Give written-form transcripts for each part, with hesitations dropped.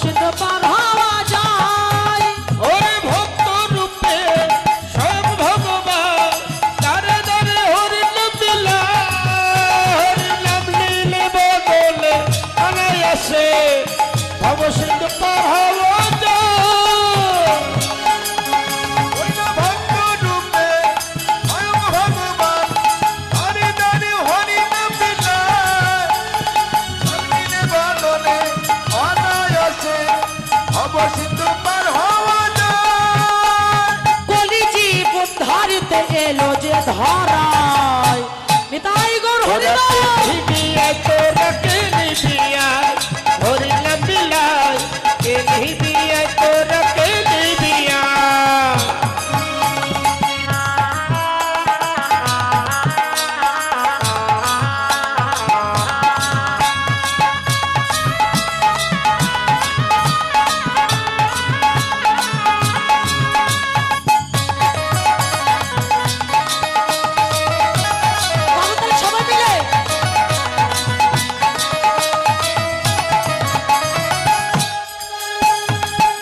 সিন্ধু পার হওয়া যায়। ওরে ভক্ত রূপে স্বয়ং ভগবান দারে দারে হরি নাম বিলায়, হরি নাম নিলে বদলে অনায়াসে ভব সিন্ধু পার হওয়া যায়। ওই না ভক্ত রূপে স্বয়ং ভগবান দারে দারে হরি নাম বিলায়, নিলে বদলে অনায়াসে ভব সিন্ধু পার হওয়া যায়। কলিজীব উদ্ধারিতে এলো যে ধরায়, নিতাই গৌর হরি বল। সবাই মিলে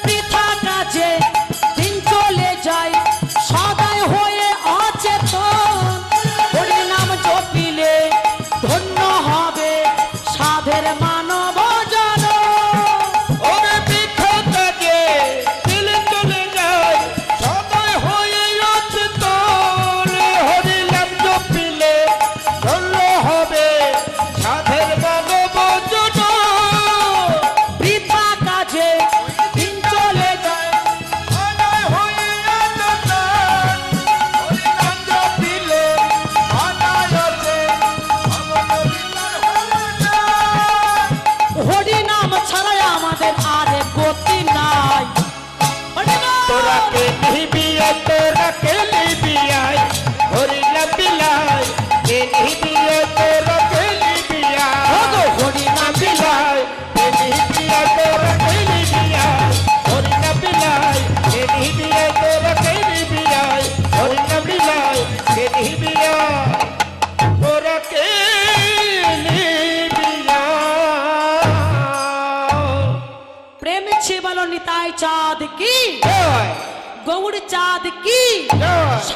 বৃথা কাজে দিন চলে যায়, সদাই হয়ে অচেতন। হরি নাম জপিলে ধন্য হবে সাধের মানব জন। ওরে বৃথা কাজে দিন চলে যায়, সদাই হয়ে অচেতন। হরি নাম জপিলে ধন্য হবে সাধের মানব জন। বৃথা কাজে দিন চলে যায়, সদাই হয়ে অচেতন। হরি নাম জপিলে অনায়াসে ভবনবিতার হওয়া যায়। হরি নাম ছাড়া আমাদের আর গতি নাই। হরি বল। তোরা কে নিবিয়া, তোরা কে নিবিয়া, হরি নাম বিলায় কে নিবিয়া, তোরা কে নিবিয়া, ওগো হরি নাম বিলায় কে নিবিয়া, তোরা কে নিবিয়া, হরি নাম বিলায় কে নিবিয়া, তোরা কে নিবিয়া, হরি নাম বিলায় কে নিবিয়া, তোরা কে নিবিয়া। প্রেম ছে বলো নিতাই চাঁদ কি, জয় গৌর চাঁদ কি। জয়।